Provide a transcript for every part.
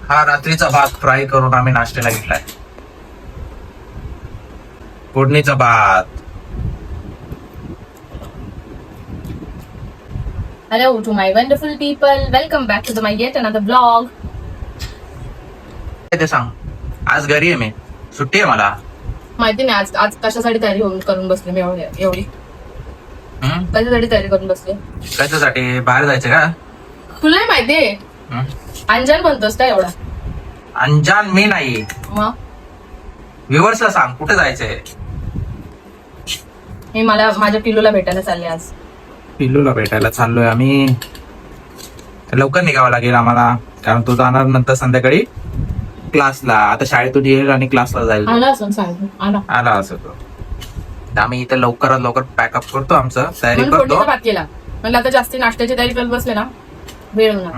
हा रात्रीचा भात फ्राय करून आम्ही नाश्त्याला घेतलाय. फोडणीचा भात. Hello to my wonderful people. Welcome back to my yet another vlog. ते सांग. आज घरी आहे मी. सुट्टी आहे मला. माहिती नाही आज आज कशासाठी तयारी करून बसले मी एवढी कशासाठी तयारी करून बसले. कशासाठी बाहेर जायचं का? तुला नाही माहितीये अंजन बनतोस का एवढा? अंजान मी नाही. मग व्ह्युअर्सला सांग कुठे जायचंय. मी मला माझ्या पिल्लूला भेटायला चालले आज. पिल्लूला भेटायला चाललोय आम्ही. लवकर निघावं लागेल आम्हाला कारण तो जाणार नंतर संध्याकाळी क्लासला. आता शाळेतून येईल आणि क्लासला जाईल. आला असं सांग आला असं तो. आम्ही इथे लवकरात लवकर पॅकअप करतो आमचं तयारी करतो. फोडणीचा भात केला म्हणजे आता जास्ती नाश्त्याची तयारी करत बसले ना वेळ होणार.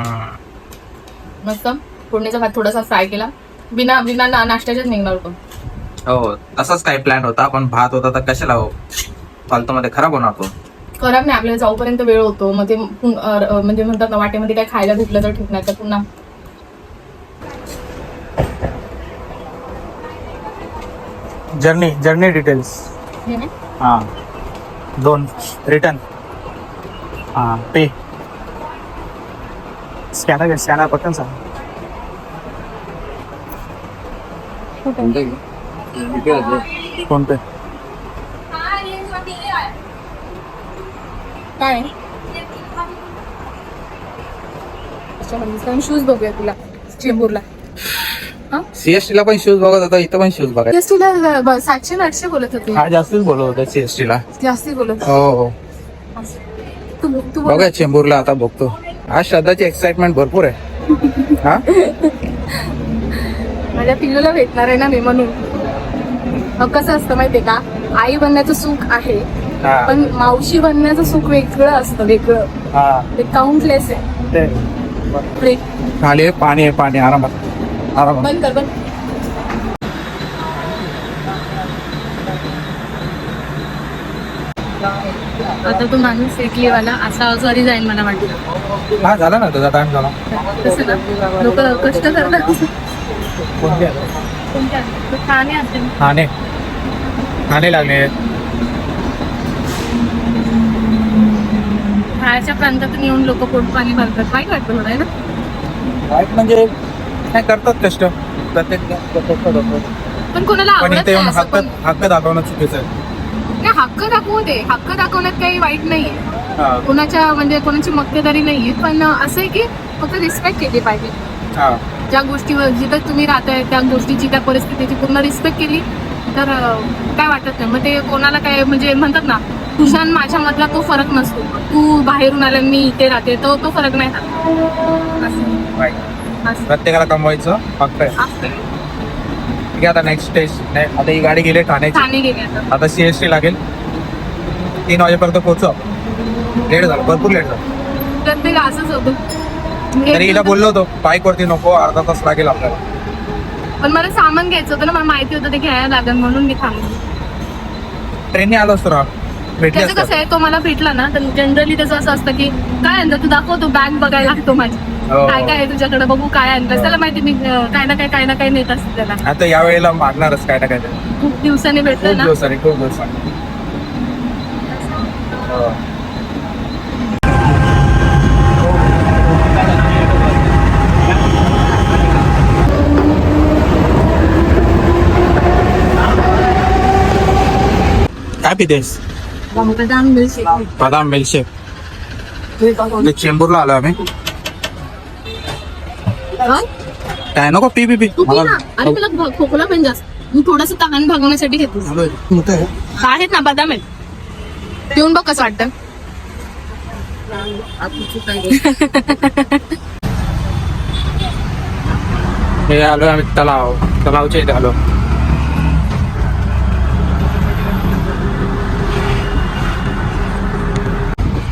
मस्त फोडणीचा भात थोडासा फ्राय केला बिना बिना नाश्त्याच्याच निघणार होतो. हो तसाच काही प्लॅन होता पण भात होता तर कशाला हो फालतू मध्ये खराब होणार तो. खराब नाही आपल्याला जाऊपर्यंत वेळ होतो. मग ते म्हणजे म्हणतात ना वाटेमध्ये काय खायला भेटलं तर ठीक नाही तर पुन्हा जर्नी डिटेल्स. हा 2 रिटर्न. हा पे स्कॅनर बटन सांग. कोणते काय शूज बघूया तुला चेंबूरला. सीएसटी ला पण शूज बघत होता इथं पण शूज बघा. सीएसटीला 700-800 बोलत होते. हा जास्तच बोलत होता सीएसटी ला. जास्ती बोलत हो हो तू बघा चेंबूरला आता बघतो. आज श्रद्धाची एक्साइटमेंट भरपूर आहे. हा माझ्या पिल्लूला भेटणार आहे ना मी म्हणून. कसं असतं माहितीये का आई बनण्याचं सुख आहे पण मावशी बनण्याचं सुख वेगळं असतं. वेगळं ते काउंटलेस आहे. खाली पाणी आहे पाणी आरामात आरामात. बंद कर बंद. आता तो माणूस एकलीवाला असा घरी जाईल मला वाटतं. हा झाला ना त्याचा टाइम झाला. कसं ना लोक कष्ट करतात. कोणत्या ठाणे असेल ठाणे लागले. बाहेरच्या प्रांतातून येऊन लोक पोट पाणी भरतात. वाईट वाटतं थोडं आहे ना. वाईट म्हणजे काय करतात कष्ट प्रत्येक पण कोणाला पण आवडत इथे नाही येऊन असं पण. हक्क दाखवणं चुकीचं आहे. नाही हक्क दाखवू दे. हक्क दाखवण्यात काही वाईट नाहीये. कोणाच्या म्हणजे कोणाची मक्तेदारी नाहीये पण असं आहे की फक्त रिस्पेक्ट केली पाहिजे. ज्या गोष्टीवर जिथं तुम्ही राहताय त्या गोष्टीची त्या परिस्थितीची पूर्ण रिस्पेक्ट केली तर काय वाटत नाही. मग ते कोणाला काय म्हणजे म्हणतात ना तुझ्या आणि माझ्या मधला तो फरक नसतो. तू बाहेरून आला मी इथे राहते तो फरक नाही प्रत्येकाला कमवायचं फक्त आहे. ठीक आहे आता नेक्स्ट स्टेज आता ही गाडी गेली ठाणे गेली आता सीएसटी लागेल. 3 वाजेपर्यंत पोहोचव. लेट झालं भरपूर लेट झालं. प्रत्येक असंच होतं. तरी हिला बोललो होतो बाईक वरती नको अर्धा तास लागेल आपल्याला. पण मला सामान घ्यायचं होतं ना मला माहिती होतं ते घ्यायला लागेल म्हणून मी थांबली. ट्रेनने आलो असतो ना भेटले त्याचं कसं आहे तो मला भेटला ना तर जनरली त्याचं असं असतं की काय आणतं तू दाखवतो बॅग बघायला लागतो माझी. काय काय आहे तुझ्याकडे बघू काय आणतं त्याला माहिती मी काय ना काय नेत असते त्याला. आता या वेळेला मागणारच काय ना काय खूप दिवसांनी भेटलं ना. खूप दिवसांनी. काय पितेस? बदाम मिल्कशेक. चेंबूरला आलो आम्ही. काय नको पी अरे तुला खोकला पण जास्त मी थोडस तहान भागवण्यासाठी घेतो. आहेत ना बदाम आहेत पिऊन बघ कसं वाटतं. हे आलो आम्ही तलावच्या इथे आलो.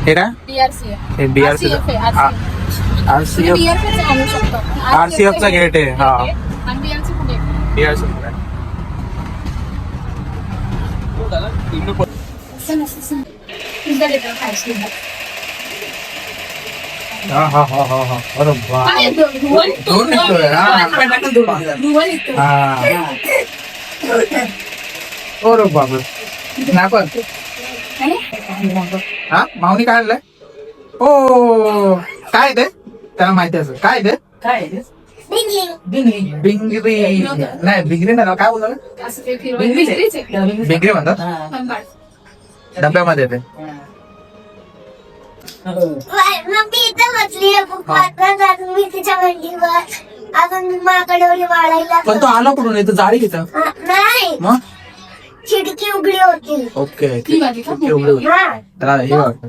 हे काय हे बीआरसी आरसीएफ चा गेट आहे. हा बीआरसी हा हा हा हा हा. अरे वा. आणि धुवं निघतो. दोन निघतोय, हा. धुवं निघतो. हा. अरे बापरे. स्नॅपर. आणि हा माऊनी काय आणलंय? ओ काय ते त्याला माहिती असेल काय ते बिंगरी नाही बिंगरी नाही काय बोलतो असं ते फिरवून बिस्किरीच आहे. बिंगरी म्हणतात पण काढ. डब्यामध्ये येते मग ती इथं बसली आहे फुटपाथवर, अजून मी तिच्या मांडीवर, अजून मी माकडे उडी मारायला. पण तो आला कुठून येतो जाळी घेता नाही, मग खिडकी उघडी होती. ओके ती वाली का? हा. त्याला हे वाटतं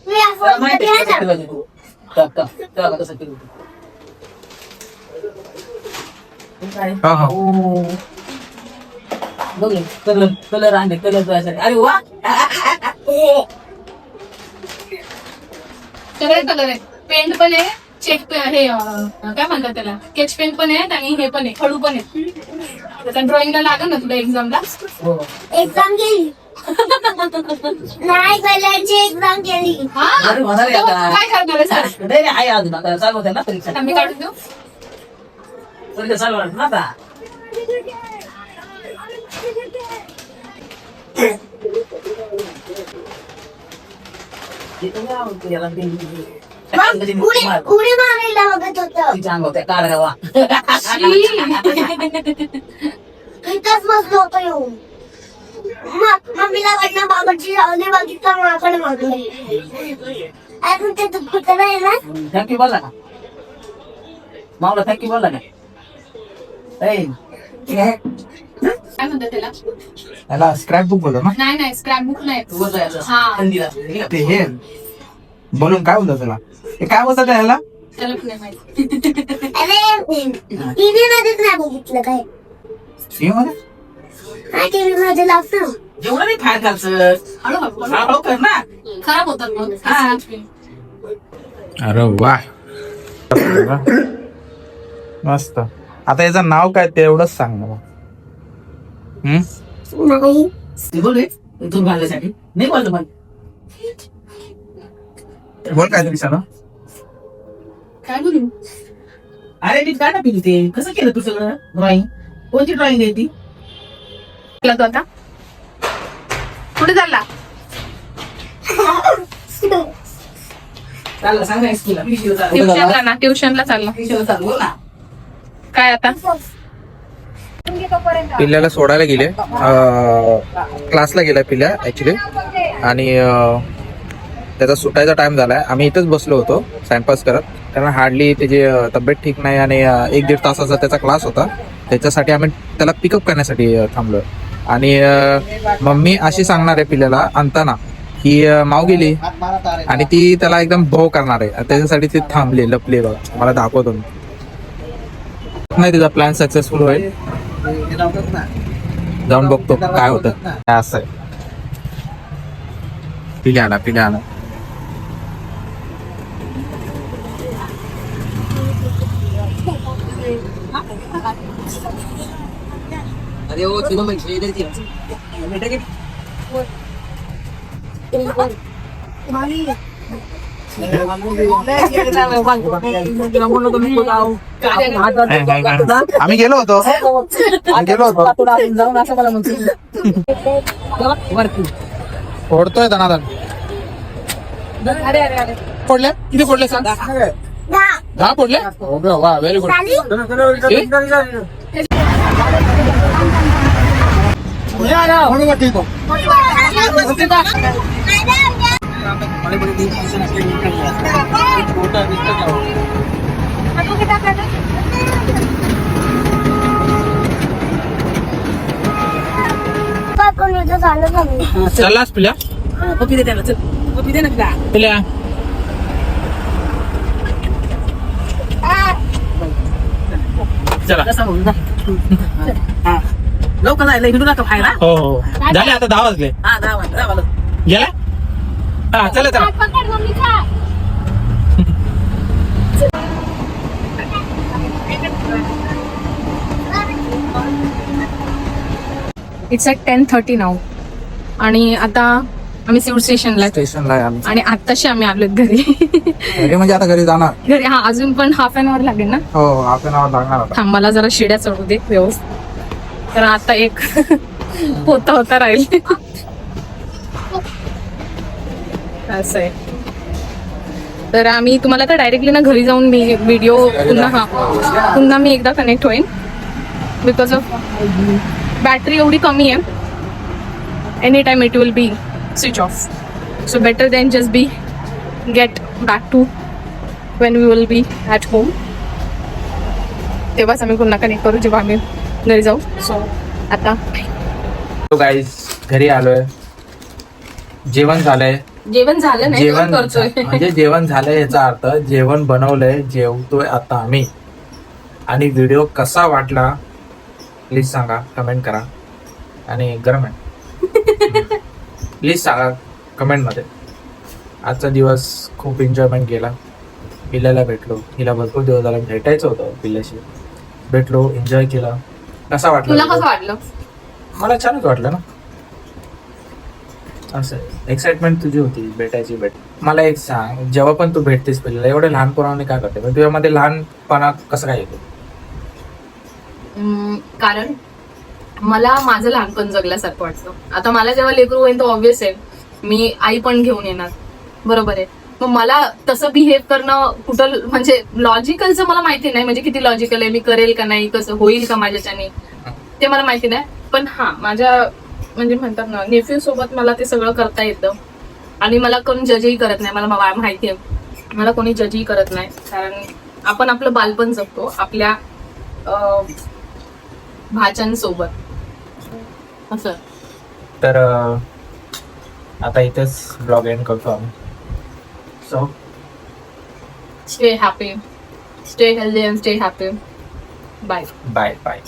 मी असं हा हा कलर आणले कलर अरे वा सगळे कलर आहे. पेंट पण आहे, चेक हे काय म्हणतात त्याला, स्केच पेन पण आहेत आणि हे पण आहे, खडू पण आहे. त्याचा ड्रॉइंगला लागेल ना तुला एक्झामला. एक्झाम केली नाही, कलरची एक्झाम केली. हा अरे होणार आहे आता. काय करणार आहे सांग? नाही आहे अजून आता चालू होते ना परीक्षा मी काढून देऊ. परीक्षा चालू होणार ना आता उडी मारायला बघत होतं. चांगलं होत्या काळ गावा इथंच बसलो होतो येऊन. मम्मीला वाटलं बाबाची लावली, बघितलं माकडे मागले. अजून ते कुठं नाही ना. थँक्यू बोलला का मावला थँक्यू बोलला का काय म्हणतात त्याला? त्याला स्क्रॅप बुक बोलतो ना नाही नाही, स्क्रॅप बुक नाही. तू बोलतो हा. थंडीला ते हे बोलून काय बोलतो त्याला हे काय बोलतात त्याला त्याला पण नाही माहिती. अरे टीव्ही मध्येच नाही बघितलं काय. हे मध्ये हा टीव्ही मध्ये लागतं. जेवढं नाही फायर घालचं हळूहळू कर ना खराब होतात मग. हा. अरे वा मस्त. आता याचं नाव काय ते एवढंच सांग मला. नाही, ते बोल रे इथून घालण्यासाठी नाही बोलतो पण बोल काय तरी सांग काय बोलू? अरे नीट काय ना पिली ते कसं केलं तू सगळं ड्रॉइंग कोणती ड्रॉइंग आहे ती केला तो आता कुठे चालला? चाललं सांग ना स्कूलला ट्युशनला ना, ट्युशनला चालला. चालू ना काय आता? पिल्ल्याला सोडायला गेले क्लासला गेलाय पिल्ल्या ऍक्च्युली आणि त्याचा सुटायचा टाइम झालाय. आम्ही इथंच बसलो होतो टाइमपास करत कारण हार्डली त्याची तब्येत ठीक नाही आणि 1-1.5 तासाचा त्याचा क्लास होता. त्याच्यासाठी आम्ही त्याला पिकअप करण्यासाठी थांबलो आणि मम्मी अशी सांगणार आहे पिल्ल्याला आणताना की माव गेली आणि ती त्याला एकदम भो करणार आहे. त्याच्यासाठी ती थांबली लपली बघा. मला दाखवतो मी नाही तिचा प्लॅन सक्सेसफुल होईल. जाऊन बघतो काय होतं. काय असं आहे पिल्याला अरे ओ तुला माहिती आम्ही गेलो होतो जाऊन असं मला म्हणतो फोडतोय दणादण. फोडले किती फोडले सांग. 10 फोडले. वा व्हेरी गुड. चाललास पिल्या कॉपी दे त्याला चल कॉपी दे ना का पिल्या चला कसं म्हणून हा लवकर जायला हिंडू नका बाहेर हा हो हो झाले आता 10 वाजले. हा 10 वाजता गेला हा चला चला. इट्स at 10:30 नाव आणि आता आम्ही सिव्हिल स्टेशनला आहे. स्टेशनला आहे आम्ही. आणि आत्ताशी आम्ही आलोत घरी. घरी म्हणजे आता घरी जाणार. घरी हा अजून पण हाफ एन आवर लागेल ना. हो हाफ एन आवर लागणार आता. थांब मला जरा शिड्या चढू दे व्यवस्थित. तर आता एक होता राहील. असं आहे. तर आम्ही तुम्हाला तर डायरेक्टली ना घरी जाऊन मी व्हिडिओ पुन्हा मी एकदा कनेक्ट होईन. बिकॉज ऑफ बॅटरी एवढी कमी आहे. Any time it will be switch off. So better than just be get back to when we will be at home. तेव्हाच आम्ही पुन्हा कनेक्ट करू जेव्हा आम्ही घरी जाऊ. सो आता गाईज घरी आलोय. जेवण झालंय. जेवण झालं नाही, जेवण करतोय. म्हणजे जेवण झालंय याचा अर्थ जेवण बनवलंय, जेवतोय आता आम्ही. आणि व्हिडिओ कसा वाटला प्लीज सांगा, कमेंट करा. आणि गरम आहे प्लीज सांगा कमेंट मध्ये. आजचा दिवस खूप एन्जॉयमेंट गेला. पिल्ल्याला भेटलो. हिला भरपूर दिवस झाला भेटायचं होतं. पिल्ल्याशी भेटलो, एन्जॉय केला. कसा तुला वाटला? कसं वाटलं? मला छानच वाटलं ना. असं एक्साइटमेंट तुझी होती भेटायची. मला एक सांग, जेव्हा पण तू भेटतेस पिल्ल्याला एवढ्या लहानपणाने काय करते? म्हणजे तुझ्यामध्ये लहानपणा कसं काय येतो? कारण मला माझं लहानपण जगल्यासारखं वाटतं. आता मला जेव्हा लेकरू होईल तर ऑब्विस आहे मी आई पण घेऊन येणार, बरोबर आहे. मग मला तसं बिहेव करणं कुठं म्हणजे लॉजिकलचं मला माहिती नाही. म्हणजे किती लॉजिकल आहे, मी करेल का नाही, कसं होईल का माझ्याच्याने, ते मला माहिती नाही. पण हा माझ्या म्हणजे म्हणतात ना नेफ्यू सोबत मला ते सगळं करता येतं. आणि मला कोणी जजही करत नाही. मला माहिती आहे मला कोणी जजही करत नाही. कारण आपण आपलं बालपण जगतो आपल्या भाच्यांसोबत असं. तर आता इथेच ब्लॉग एंड करतो आम्ही. So stay happy, stay healthy and stay happy. Bye bye bye.